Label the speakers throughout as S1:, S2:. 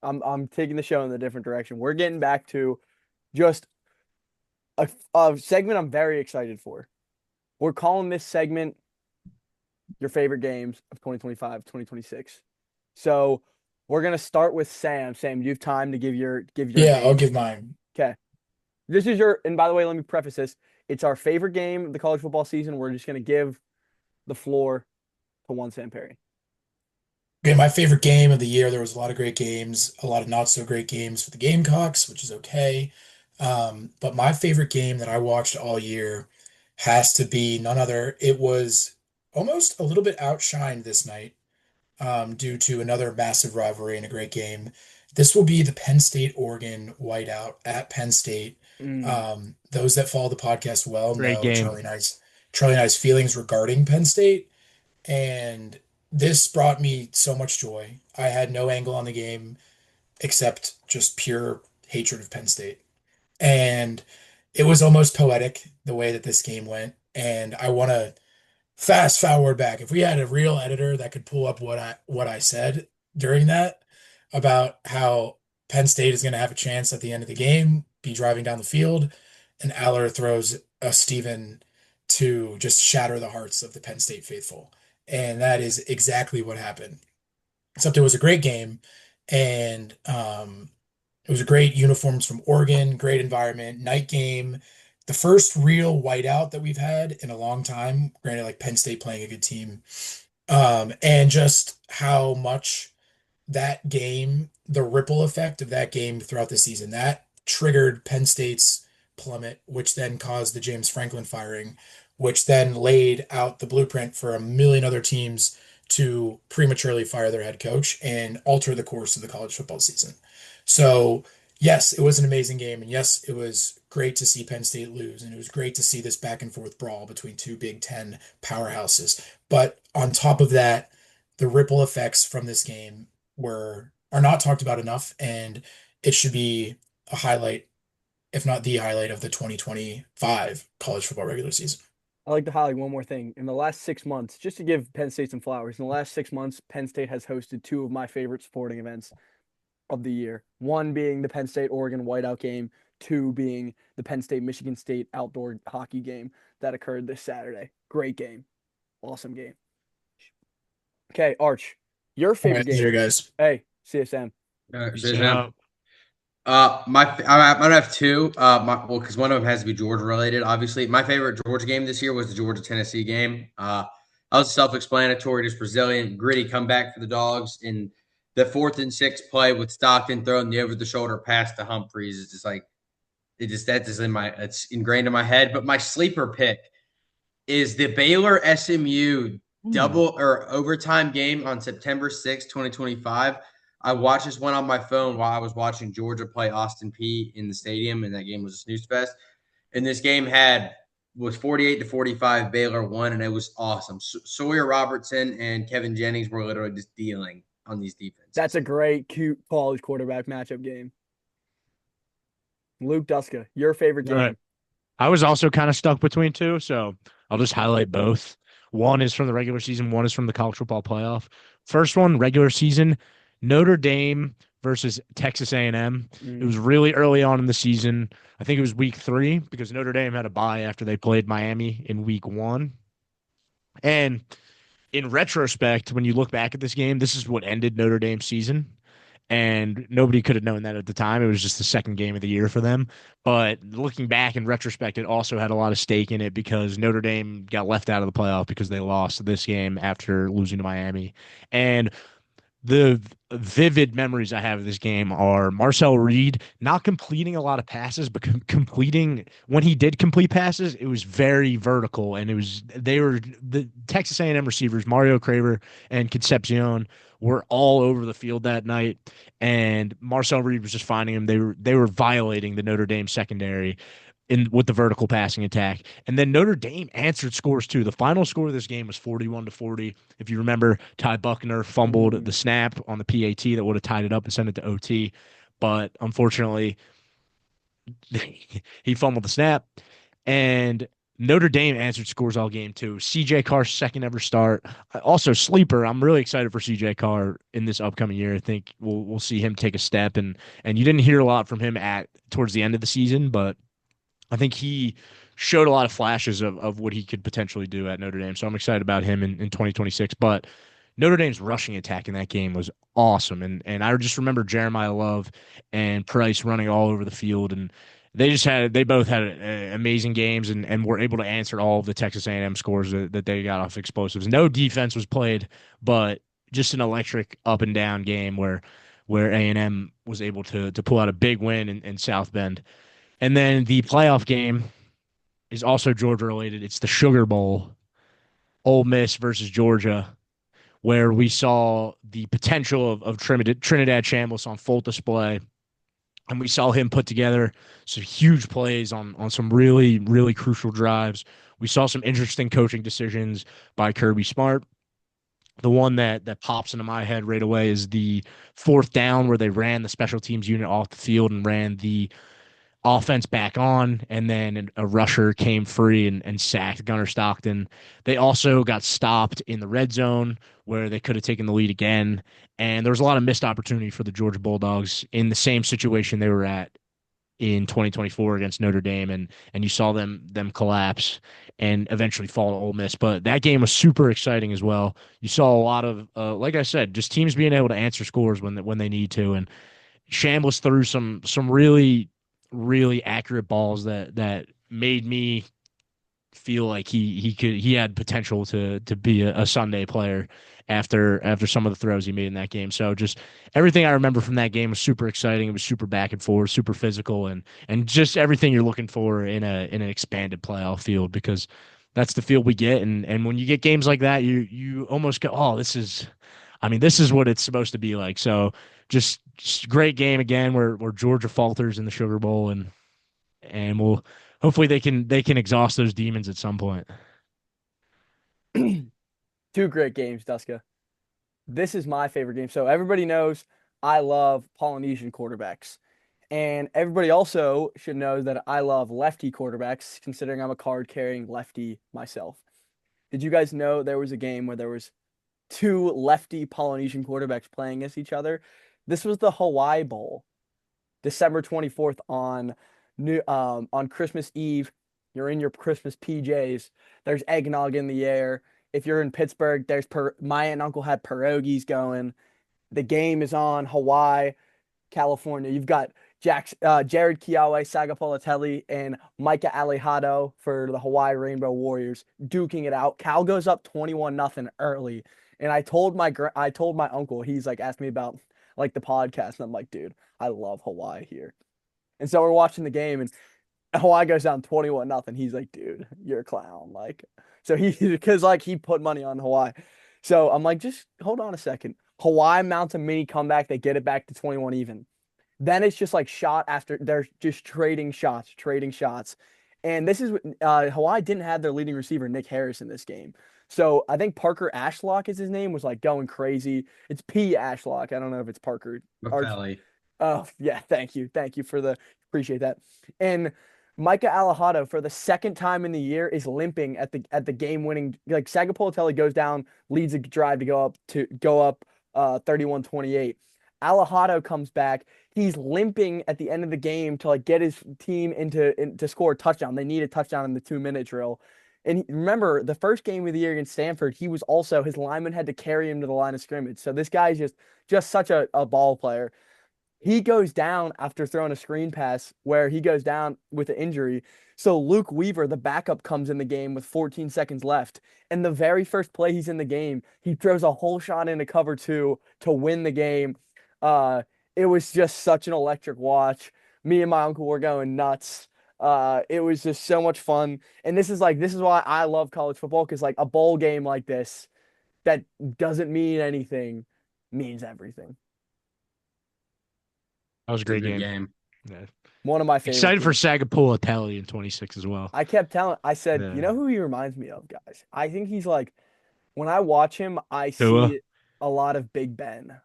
S1: I'm taking the show in a different direction. We're getting back to just a segment I'm very excited for. We're calling this segment your favorite games of 2025, 2026. So we're gonna start with Sam. Sam, you have time to give your
S2: Yeah, I'll
S1: game.
S2: give mine.
S1: Okay. This is your, and by the way, let me preface this. It's our favorite game of the college football season. We're just gonna give the floor to one Sam Perry.
S2: Okay, my favorite game of the year. There was a lot of great games, a lot of not so great games for the Gamecocks, which is okay. But my favorite game that I watched all year has to be none other. It was almost a little bit outshined this night, due to another massive rivalry and a great game. This will be the Penn State Oregon whiteout at Penn State.
S1: Mm,
S2: Those that follow the podcast well
S1: great
S2: know
S1: game.
S2: Charlie and I's feelings regarding Penn State. And this brought me so much joy. I had no angle on the game except just pure hatred of Penn State. And it was almost poetic the way that this game went. And I want to fast forward back. If we had a real editor that could pull up what I said during that about how Penn State is going to have a chance at the end of the game, be driving down the field, and Aller throws a Steven to just shatter the hearts of the Penn State faithful. And that is exactly what happened. Except it was a great game, and it was a great uniforms from Oregon, great environment, night game, the first real whiteout that we've had in a long time. Granted, like Penn State playing a good team, and just how much that game, the ripple effect of that game throughout the season, that triggered Penn State's plummet, which then caused the James Franklin firing, which then laid out the blueprint for a million other teams to prematurely fire their head coach and alter the course of the college football season. So, yes, it was an amazing game. And yes, it was great to see Penn State lose. And it was great to see this back and forth brawl between two Big Ten powerhouses. But on top of that, the ripple effects from this game are not talked about enough, and it should be a highlight, if not the highlight, of the 2025 college football regular season.
S1: I like to highlight one more thing. In the last 6 months, just to give Penn State some flowers, in the last 6 months, Penn State has hosted two of my favorite sporting events of the year. One being the Penn State Oregon whiteout game, two being the Penn State Michigan State outdoor hockey game that occurred this Saturday. Great game. Awesome game. Okay, Arch, your
S2: All
S1: favorite
S2: right, later,
S1: game.
S2: guys.
S1: Hey, CSM.
S3: Says him. I'm gonna have two. Because one of them has to be Georgia related. Obviously, my favorite Georgia game this year was the Georgia Tennessee game. That was self-explanatory, just resilient, gritty comeback for the dogs. In the 4th and 6 play with Stockton throwing the over-the-shoulder pass to Humphreys is just like that's just it's ingrained in my head. But my sleeper pick is the Baylor SMU double or overtime game on September 6th, 2025. I watched this one on my phone while I was watching Georgia play Austin Peay in the stadium, and that game was a snooze fest. And this game was 48-45. Baylor won, and it was awesome. Sawyer Robertson and Kevin Jennings were literally just dealing on these
S1: That's
S3: defenses.
S1: a great, cute college quarterback matchup game. Luke Duska, your favorite
S4: All right.
S1: game.
S4: I was also kind of stuck between two, so I'll just highlight both. One is from the regular season, one is from the college football playoff. First one, regular season, Notre Dame versus Texas A&M. It
S1: Mm.
S4: was really early on in the season. I think it was week 3 because Notre Dame had a bye after they played Miami in week 1. And in retrospect, when you look back at this game, this is what ended Notre Dame's season. And nobody could have known that at the time. It was just the second game of the year for them. But looking back in retrospect, it also had a lot of stake in it because Notre Dame got left out of the playoff because they lost this game after losing to Miami. And the vivid memories I have of this game are Marcel Reed not completing a lot of passes, but completing when he did complete passes, it was very vertical, and they were the Texas A&M receivers, Mario Craver and Concepcion, were all over the field that night, and Marcel Reed was just finding them. They were violating the Notre Dame secondary in with the vertical passing attack. And then Notre Dame answered scores too. The final score of this game was 41-40. If you remember, Ty Buckner fumbled
S1: Mm.
S4: the snap on the PAT that would have tied it up and sent it to OT. But unfortunately, he fumbled the snap. And Notre Dame answered scores all game too. CJ Carr's second ever start. Also sleeper. I'm really excited for CJ Carr in this upcoming year. I think we'll see him take a step, and you didn't hear a lot from him at towards the end of the season, but I think he showed a lot of flashes of what he could potentially do at Notre Dame. So I'm excited about him in 2026. But Notre Dame's rushing attack in that game was awesome. And I just remember Jeremiah Love and Price running all over the field, and they both had amazing games, and were able to answer all of the Texas A&M scores that they got off explosives. No defense was played, but just an electric up and down game where A&M was able to pull out a big win in South Bend. And then the playoff game is also Georgia related. It's the Sugar Bowl, Ole Miss versus Georgia, where we saw the potential of Trinidad Chambliss on full display. And we saw him put together some huge plays on some really, really crucial drives. We saw some interesting coaching decisions by Kirby Smart. The one that pops into my head right away is the fourth down where they ran the special teams unit off the field and ran the offense back on, and then a rusher came free and sacked Gunnar Stockton. They also got stopped in the red zone where they could have taken the lead again. And there was a lot of missed opportunity for the Georgia Bulldogs in the same situation they were at in 2024 against Notre Dame, and you saw them collapse and eventually fall to Ole Miss. But that game was super exciting as well. You saw a lot of, like I said, just teams being able to answer scores when they need to, and Chambliss threw some really really accurate balls that made me feel like he had potential to be a Sunday player after some of the throws he made in that game. So just everything I remember from that game was super exciting. It was super back and forth, super physical, and just everything you're looking for in an expanded playoff field, because that's the field we get. And when you get games like that, you almost go, oh, this is what it's supposed to be like. So just great game again where Georgia falters in the Sugar Bowl, and we'll hopefully they can exhaust those demons at some point.
S1: Two great games, Duska. This is my favorite game. So everybody knows I love Polynesian quarterbacks. And everybody also should know that I love lefty quarterbacks, considering I'm a card-carrying lefty myself. Did you guys know there was a game where there was two lefty Polynesian quarterbacks playing against each other? This was the Hawaii Bowl, December 24th on Christmas Eve. You're in your Christmas PJs. There's eggnog in the air. If you're in Pittsburgh, my aunt and uncle had pierogies going. The game is on Hawaii, California. You've got Jared Kiawe, Sagapolatelli, and Micah Alejado for the Hawaii Rainbow Warriors duking it out. Cal goes up 21-0 early. And I told my uncle, he's like asked me about like the podcast, and I'm like, dude, I love Hawaii here. And so we're watching the game, and Hawaii goes down 21-0. He's like, dude, you're a clown. Like, so because like he put money on Hawaii. So I'm like, just hold on a second. Hawaii mounts a mini comeback. They get it back to 21 even. Then it's just like shot after they're just trading shots. And this is Hawaii didn't have their leading receiver, Nick Harris, in this game. So I think Parker Ashlock is his name, was like going crazy. It's P Ashlock. I don't know if it's Parker.
S3: McFally.
S1: Oh, yeah. Thank you. Thank you appreciate that. And Micah Alejado, for the second time in the year, is limping at the game winning. Like Sagapolatelli goes down, leads a drive to go up 31-28. Alejado comes back. He's limping at the end of the game to like get his team to score a touchdown. They need a touchdown in the 2-minute drill. And remember, the first game of the year against Stanford, his lineman had to carry him to the line of scrimmage. So this guy's just such a ball player. He goes down after throwing a screen pass where he goes down with an injury. So Luke Weaver, the backup, comes in the game with 14 seconds left. And the very first play he's in the game, he throws a whole shot into cover 2 to win the game. It was just such an electric watch. Me and my uncle were going nuts. It was just so much fun. And this is why I love college football, because like a bowl game like this that doesn't mean anything means everything.
S4: That was a great game.
S3: Yeah.
S1: One of my favorites.
S4: Excited for Sagapolatelli in 26 as well.
S1: I said,
S4: Yeah.
S1: you know who he reminds me of, guys? I think he's like, when I watch him, I
S4: Tua?
S1: see a lot of Big Ben.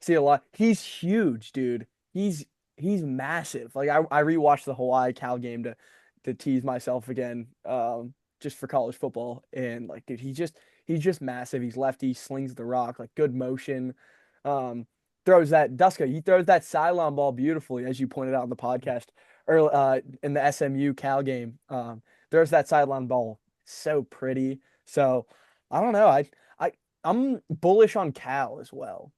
S1: See a lot. He's huge, dude. He's massive. Like I rewatched the Hawaii Cal game to tease myself again, just for college football. And like, dude, he's just massive. He's lefty, slings the rock, like good motion. Um, throws that Duska. He throws that sideline ball beautifully, as you pointed out in the podcast, or in the SMU Cal game. Throws that sideline ball so pretty. So I don't know. I'm bullish on Cal as well.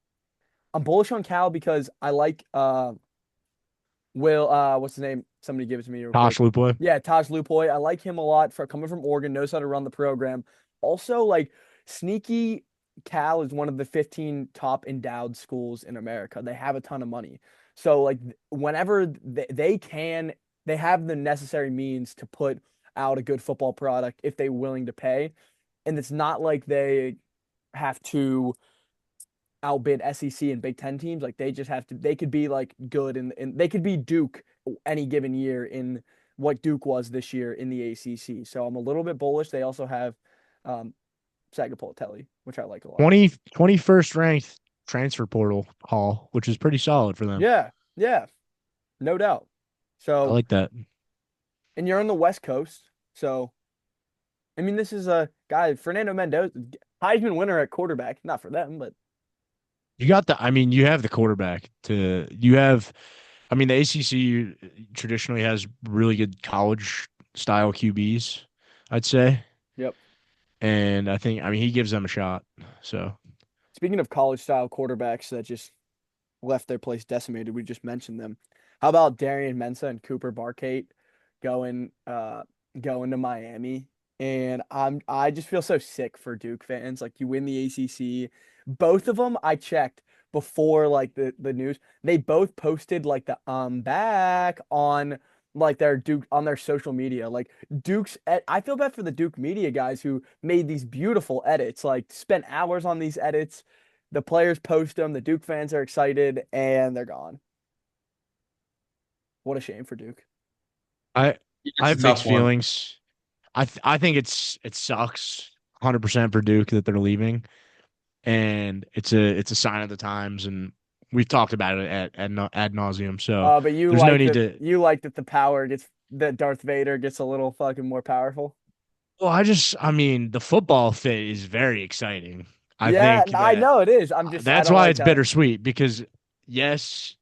S1: I'm bullish on Cal because I like what's his name? Somebody give it to me real quick.
S4: Tosh Lupoy.
S1: Yeah, Taj Lupoy. I like him a lot for coming from Oregon, knows how to run the program. Also, like sneaky Cal is one of the 15 top endowed schools in America. They have a ton of money. So like whenever they can, they have the necessary means to put out a good football product if they're willing to pay. And it's not like they have to outbid SEC and Big Ten teams. Like they just have to. They could be like good and they could be Duke any given year in what Duke was this year in the ACC. So I'm a little bit bullish. They also have Sagapoltelli, which I like a lot.
S4: 21st ranked transfer portal haul, which is pretty solid for them.
S1: Yeah, yeah, no doubt.
S4: I
S1: So
S4: like that.
S1: and you're on the West Coast, so I mean this is a guy Fernando Mendoza, Heisman winner at quarterback. Not for them, but
S4: You got the. I mean, you have the quarterback to. You have. I mean, the ACC traditionally has really good college style QBs, I'd say.
S1: yep.
S4: And I think, I mean, he gives them a shot. So
S1: Speaking of college style quarterbacks that just left their place decimated, we just mentioned them. How about Darian Mensah and Cooper Barkate going going to Miami? And I just feel so sick for Duke fans. Like you win the ACC. Both of them I checked before like the news. They both posted like the I'm back on like their Duke on their social media. Like I feel bad for the Duke media guys who made these beautiful edits, like spent hours on these edits. The players post them, the Duke fans are excited, and they're gone. What a shame for Duke.
S4: I
S3: It's
S4: I
S3: a
S4: have mixed
S3: tough one.
S4: feelings. I think it sucks 100% for Duke that they're leaving, and it's a sign of the times, and we've talked about it ad nauseum. So
S1: But you
S4: there's no
S1: like
S4: need
S1: that
S4: to.
S1: that Darth Vader gets a little fucking more powerful.
S4: Well, I mean, the football fit is very exciting. I
S1: Yeah,
S4: think
S1: I
S4: that
S1: know it is. I
S4: that's
S1: don't
S4: why
S1: like
S4: it's
S1: how
S4: bittersweet because yes,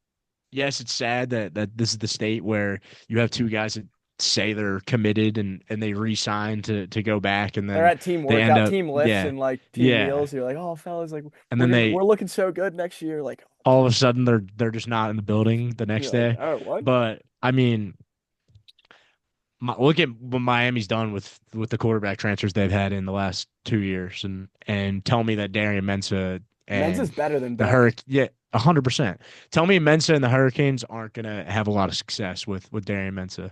S4: yes, it's sad that this is the state where you have two guys that say they're committed and they re-sign to go back and
S1: they're
S4: then
S1: at team
S4: they end
S1: workout,
S4: up
S1: team lifts,
S4: yeah,
S1: and like team
S4: yeah,
S1: meals. You're like, oh, fellas, like
S4: and then they
S1: we're looking so good next year. Like,
S4: all of a sudden they're just not in the building the next
S1: you're like,
S4: day.
S1: oh, what?
S4: But I mean, look at what Miami's done with the quarterback transfers they've had in the last 2 years, and tell me that Darian Mensah
S1: Men's is
S4: and
S1: better than
S4: the
S1: Beck.
S4: Hurricane, yeah, 100%. Tell me Mensah and the Hurricanes aren't gonna have a lot of success with Darian Mensah.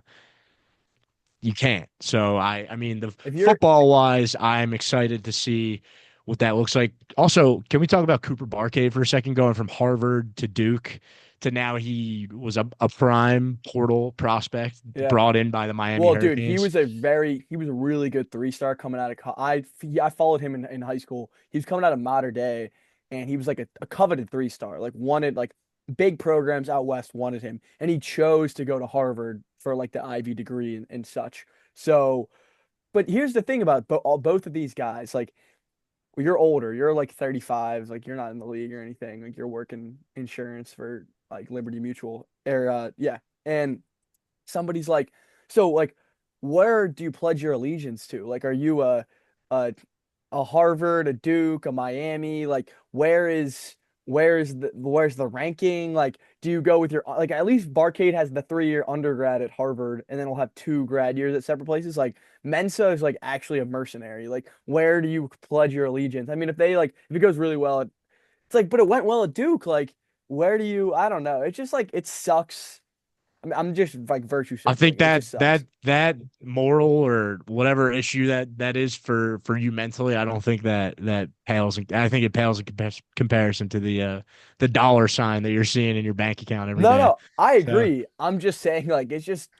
S4: You can't. So I mean, the
S1: If you're
S4: football wise, I'm excited to see what that looks like. Also, can we talk about Cooper Barkade for a second, going from Harvard to Duke to now he was a prime portal prospect
S1: yeah.
S4: brought in by the Miami
S1: Well, dude,
S4: Hurricanes.
S1: he was a really good 3-star coming out of I followed him in high school. He was coming out of Mater Dei, and he was like a coveted 3-star, like wanted like big programs out west wanted him, and he chose to go to Harvard for like the Ivy degree and such. So, but here's the thing about both of these guys, like you're older, you're like 35, like you're not in the league or anything, like you're working insurance for like Liberty Mutual, or yeah, and somebody's like, so like, where do you pledge your allegiance to? Like, are you a a Harvard, a Duke, a Miami? Like, where's the ranking? Like, do you go with your like at least Barcade has the 3-year undergrad at Harvard, and then we'll have 2 grad years at separate places. Like Mensah is like actually a mercenary. Like, where do you pledge your allegiance? I mean, if it goes really well, it's like, but it went well at Duke. Like, where do you? I don't know. It's just like it sucks. I'm just like virtue
S4: I think
S1: signaling. It just sucks.
S4: that moral or whatever issue that is for you mentally, I don't think that pales. I think it pales in comparison to the dollar sign that you're seeing in your bank account every
S1: No,
S4: day.
S1: no, I
S4: So
S1: agree. I'm just saying, like, it's just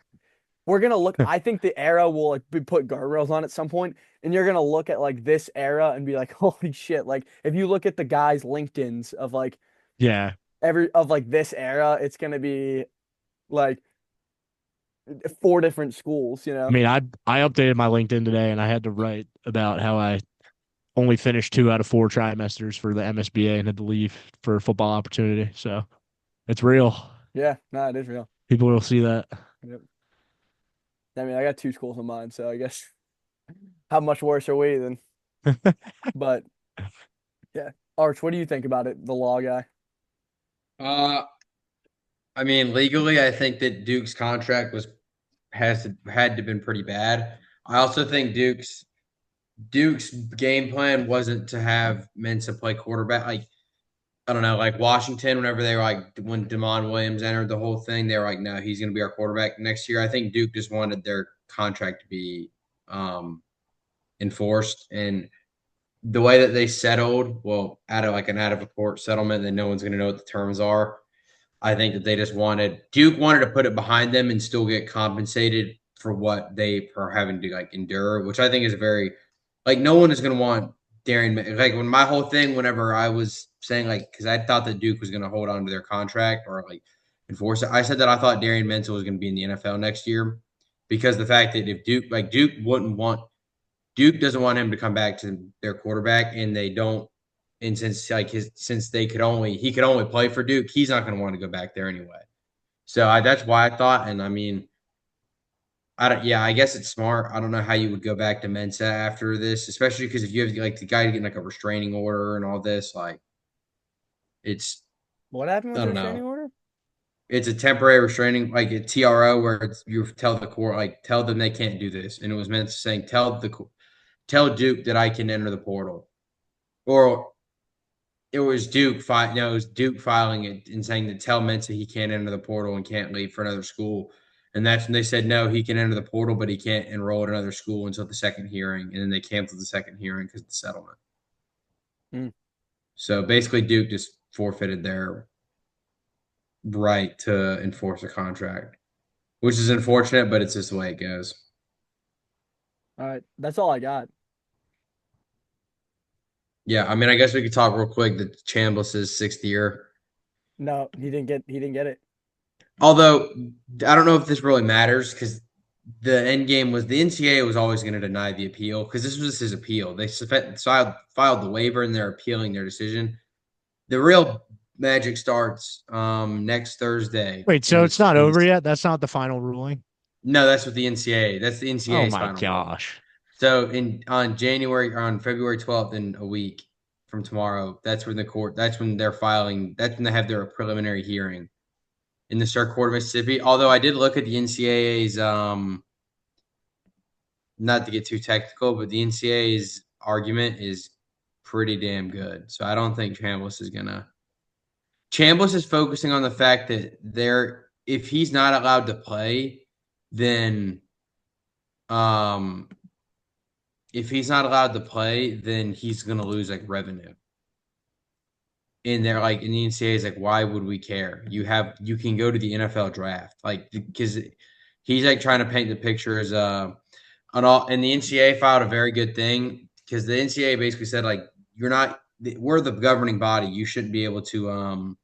S1: we're gonna look. I think the era will like be put guardrails on at some point, and you're gonna look at like this era and be like, holy shit! Like, if you look at the guys' LinkedIn's of like
S4: yeah,
S1: this era, it's gonna be like 4 different schools,
S4: I mean, I updated my LinkedIn today, and I had to write about how I only finished 2 out of 4 trimesters for the MSBA and had to leave for a football opportunity. So it's real.
S1: Yeah, no, it is real.
S4: People will see that.
S1: Yep. I mean, I got 2 schools in mind, so I guess how much worse are we then? But yeah, Arch, what do you think about it, the law guy?
S3: Uh, I mean, legally, I think that Duke's contract had to been pretty bad. I also think Duke's game plan wasn't to have Mensah play quarterback. Like, I don't know, like Washington, whenever they were like when Damon Williams entered the whole thing, they were like, no, he's gonna be our quarterback next year. I think Duke just wanted their contract to be enforced. And the way that they settled, well, out of a court settlement that no one's gonna know what the terms are. I think that they just Duke wanted to put it behind them and still get compensated for what they are having to like endure, which I think is very like no one is going to want Darian. Like when my whole thing, whenever I was saying like because I thought that Duke was going to hold on to their contract or like enforce it, I said that I thought Darian Mensah was going to be in the NFL next year because the fact that if Duke doesn't want him to come back to their quarterback, and they don't. And since he could only play for Duke, he's not going to want to go back there anyway. So that's why I thought. And I mean, I don't. Yeah, I guess it's smart. I don't know how you would go back to Mensah after this, especially because if you have like the guy getting like a restraining order and all this, like it's
S1: What happened with
S3: I
S1: the
S3: don't
S1: restraining
S3: know.
S1: order?
S3: It's a temporary restraining, like a TRO, where you tell the court, like tell them they can't do this, and it was meant to saying tell Duke that I can enter the portal, or it was Duke filing it and saying to tell Mensah he can't enter the portal and can't leave for another school. And that's when they said no, he can enter the portal, but he can't enroll at another school until the second hearing. And then they canceled the second hearing because of the settlement.
S1: Mm.
S3: So basically, Duke just forfeited their right to enforce a contract, which is unfortunate, but it's just the way it goes.
S1: All right, that's all I got.
S3: Yeah, I mean, I guess we could talk real quick that Chambliss' 6th year.
S1: No, he didn't get it.
S3: Although I don't know if this really matters because the end game was the NCAA was always going to deny the appeal because this was his appeal. They filed the waiver and they're appealing their decision. The real magic starts next Thursday.
S4: Wait, so it's not over yet? That's not the final ruling?
S3: No, that's what the NCAA. That's the
S4: Oh
S3: NCAA's
S4: my
S3: final.
S4: gosh.
S3: So on February 12th in a week from tomorrow, that's when they're filing. That's when they have their preliminary hearing in the Circuit Court of Mississippi. Although I did look at the NCAA's, not to get too technical, but the NCAA's argument is pretty damn good. So I don't think Chambliss is focusing on the fact that if he's not allowed to play, then he's going to lose like revenue. And they're like, and the NCAA is like, why would we care? You can go to the NFL draft, like because he's like trying to paint the picture as and the NCAA filed a very good thing because the NCAA basically said like we're the governing body. You shouldn't be able to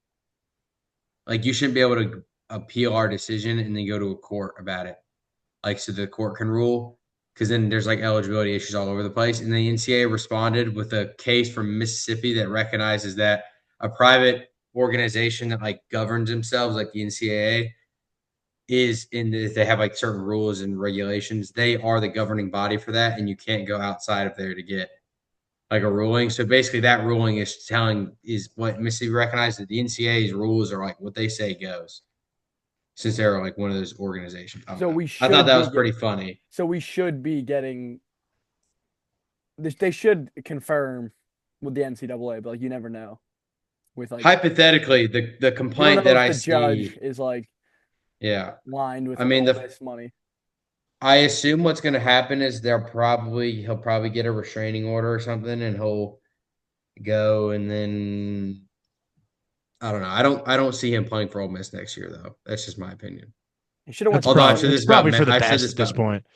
S3: appeal our decision and then go to a court about it, like so the court can rule. Because then there's like eligibility issues all over the place. And the NCAA responded with a case from Mississippi that recognizes that a private organization that like governs themselves, like the NCAA, they have like certain rules and regulations. They are the governing body for that, and you can't go outside of there to get like a ruling. So basically, that ruling is what Mississippi recognizes that the NCAA's rules are like what they say goes. Since they're like one of those organizations. I thought that was pretty funny.
S1: So we should be getting this. They should confirm with the NCAA, but like you never know. With like
S3: hypothetically, the complaint that I see,
S1: judge is like lined with all this money.
S3: I assume what's going to happen is he'll probably get a restraining order or something, and he'll go, and then I don't know. I don't see him playing for Ole Miss next year, though. That's just my opinion.
S1: He should have went.
S4: It's probably for the best at this point.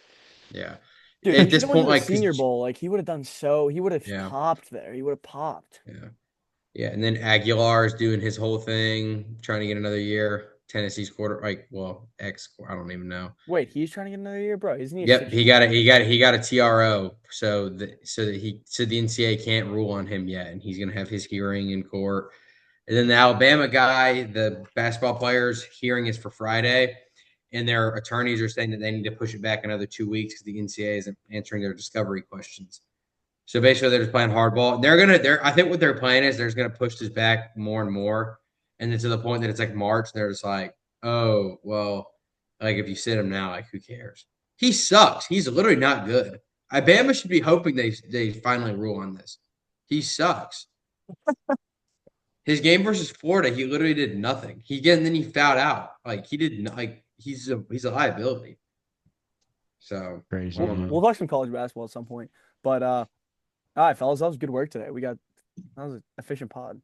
S3: Yeah.
S1: Dude, at this point, like Senior Bowl, like he would have done so. He would have popped there. He would have popped.
S3: Yeah. Yeah, and then Aguilar is doing his whole thing, trying to get another year. Tennessee's I don't even know.
S1: Wait, he's trying to get another year, bro. Isn't he?
S3: Yep, he got a TRO, so the NCAA can't rule on him yet, and he's gonna have his hearing in court. And then the Alabama guy, the basketball player's hearing is for Friday, and their attorneys are saying that they need to push it back another 2 weeks because the NCAA isn't answering their discovery questions. So basically, they're just playing hardball. I think what their plan is, they're just gonna push this back more and more, and then to the point that it's like March, they're just like, oh well, like if you sit him now, like who cares? He sucks. He's literally not good. Alabama should be hoping they finally rule on this. He sucks. His game versus Florida, he literally did nothing. And then he fouled out. Like he did not, like he's a liability. So
S4: Crazy.
S1: We'll talk some college basketball at some point. But all right, fellas, that was good work today. That was an efficient pod.